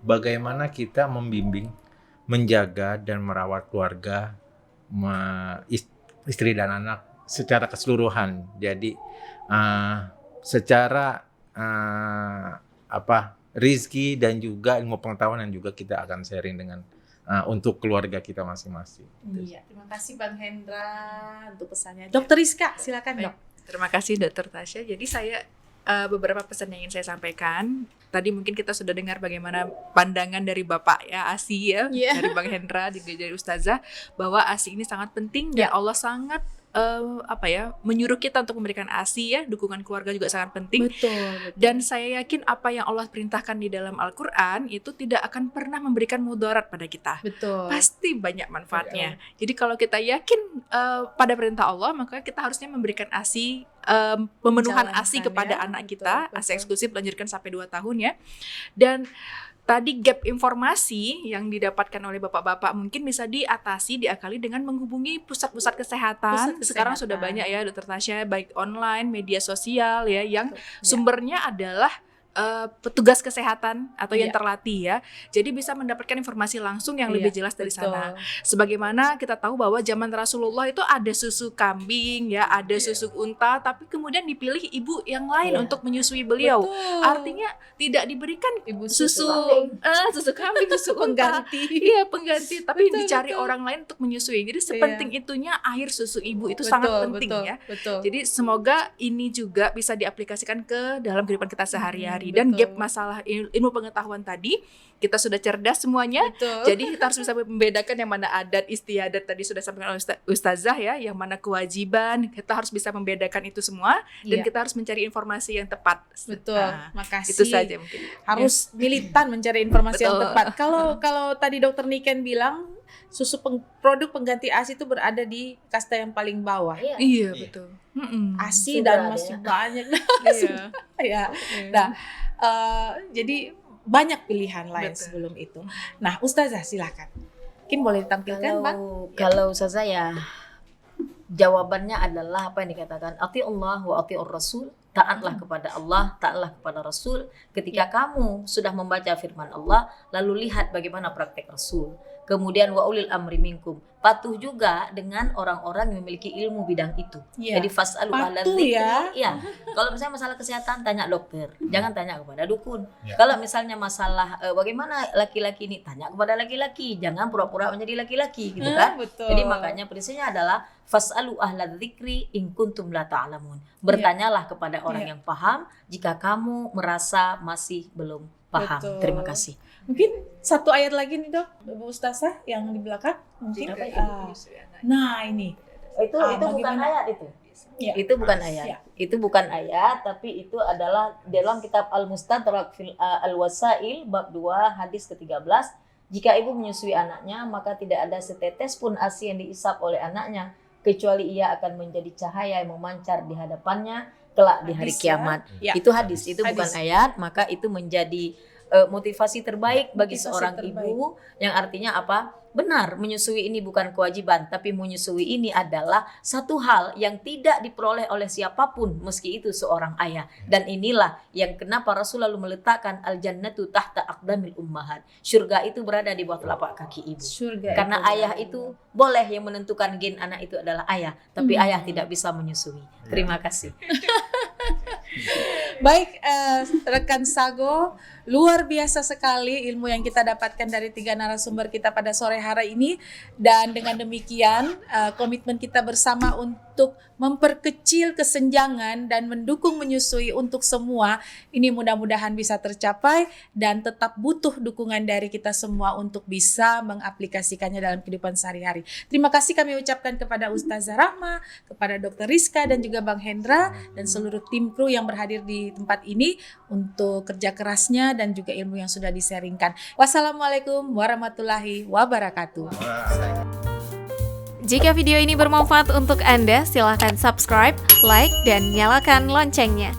bagaimana kita membimbing, menjaga dan merawat keluarga, istri dan anak secara keseluruhan. Jadi secara rizki dan juga ilmu pengetahuan yang juga kita akan sharing dengan untuk keluarga kita masing-masing. Iya, terima kasih Bang Hendra untuk pesannya. Dokter Rizka, silakan Dok. Terima kasih Dokter Tasya. Jadi saya beberapa pesan yang ingin saya sampaikan. Tadi mungkin kita sudah dengar bagaimana pandangan dari Bapak ya, ASI ya, dari Bang Hendra, dari Ustazah, bahwa ASI ini sangat penting dan Allah sangat menyuruh kita untuk memberikan ASI ya, dukungan keluarga juga sangat penting. Betul. Dan saya yakin apa yang Allah perintahkan di dalam Al-Quran itu tidak akan pernah memberikan mudarat pada kita. Betul. Pasti banyak manfaatnya. Jadi kalau kita yakin pada perintah Allah, maka kita harusnya memberikan ASI, pemenuhan ASI kepada anak kita, ASI eksklusif lanjutkan sampai 2 tahun ya. Dan tadi gap informasi yang didapatkan oleh bapak-bapak mungkin bisa diakali dengan menghubungi pusat-pusat kesehatan. Sekarang sudah banyak ya Dokter Tasya, baik online, media sosial ya, yang sumbernya adalah petugas kesehatan atau yang terlatih ya. Jadi bisa mendapatkan informasi langsung yang lebih jelas dari sana. Sebagaimana kita tahu bahwa zaman Rasulullah itu ada susu kambing ya, ada susu unta, tapi kemudian dipilih ibu yang lain untuk menyusui beliau. Artinya tidak diberikan susu kambing, susu unta. Iya, pengganti, tapi dicari orang lain untuk menyusui. Jadi sepenting itunya air susu ibu itu sangat penting ya. Jadi semoga ini juga bisa diaplikasikan ke dalam kehidupan kita sehari-hari. Dan gap masalah ilmu pengetahuan tadi, kita sudah cerdas semuanya. Jadi kita harus bisa membedakan yang mana adat istiadat tadi sudah sampaikan oleh Ustazah ya, yang mana kewajiban. Kita harus bisa membedakan itu semua dan kita harus mencari informasi yang tepat. Betul. Makasih. Itu saja mungkin. Harus militan mencari informasi yang tepat. Kalau tadi Dokter Niken bilang produk pengganti ASI itu berada di kasta yang paling bawah. Iya, betul. ASI dan masih banyak. Nah, jadi banyak pilihan lain sebelum itu. Nah, Ustazah silakan. Mungkin boleh ditampilkan, Bang? Kalau saya jawabannya adalah apa yang dikatakan atiullah wa atiur rasul, taatlah kepada Allah, taatlah kepada Rasul. Ketika kamu sudah membaca firman Allah, lalu lihat bagaimana praktek Rasul. Kemudian wa ulil amri minkum, patuh juga dengan orang-orang yang memiliki ilmu bidang itu. Iya. Jadi fas'alu ahla Patuh dzikri. ya. Iya. Kalau misalnya masalah kesehatan tanya dokter, jangan tanya kepada dukun. Ya. Kalau misalnya masalah bagaimana laki-laki ini, tanya kepada laki-laki, jangan pura-pura menjadi laki-laki gitu kan. Betul. Jadi makanya prinsipnya adalah fas'alu ahla dzikri in kuntum la ta'lamun. Bertanyalah kepada orang yang paham jika kamu merasa masih belum paham. Betul. Terima kasih. Mungkin satu ayat lagi nih dok, Bu Ustazah yang di belakang mungkin. Jika ibu Ah, menyusui anak. nah ini. Itu bukan bagaimana? ayat itu. Ya. Itu bukan ayat. Ya. Itu bukan ayat, tapi itu adalah dalam kitab Al-Mustadrak fil Al-Wasail bab 2 hadis ke-13. Jika ibu menyusui anaknya, maka tidak ada setetes pun ASI yang diisap oleh anaknya kecuali ia akan menjadi cahaya yang memancar di hadapannya kelak di hari Hadis ya. kiamat. Ya. Itu hadis, itu Hadis. bukan ayat, maka itu menjadi motivasi terbaik bagi Motivasi seorang terbaik. ibu, yang artinya apa? Benar, menyusui ini bukan kewajiban, tapi menyusui ini adalah satu hal yang tidak diperoleh oleh siapapun meski itu seorang ayah. Dan inilah yang kenapa Rasul lalu meletakkan al-jannatu tahta aqdamil ummahat. Surga itu berada di bawah telapak kaki ibu. Surga. Karena ayah itu boleh yang menentukan gen anak itu adalah ayah, tapi ayah tidak bisa menyusui. Terima kasih. Baik, rekan Sago, luar biasa sekali ilmu yang kita dapatkan dari 3 narasumber kita pada sore hari ini. Dan dengan demikian, komitmen kita bersama untuk memperkecil kesenjangan dan mendukung menyusui untuk semua, ini mudah-mudahan bisa tercapai dan tetap butuh dukungan dari kita semua untuk bisa mengaplikasikannya dalam kehidupan sehari-hari. Terima kasih kami ucapkan kepada Ustazah Rahma, kepada Dr. Rizka dan juga Bang Hendra dan seluruh tim kru yang berhadir di tempat ini untuk kerja kerasnya dan juga ilmu yang sudah disaringkan. Wassalamualaikum warahmatullahi wabarakatuh. Jika video ini bermanfaat untuk Anda, silakan subscribe, like, dan nyalakan loncengnya.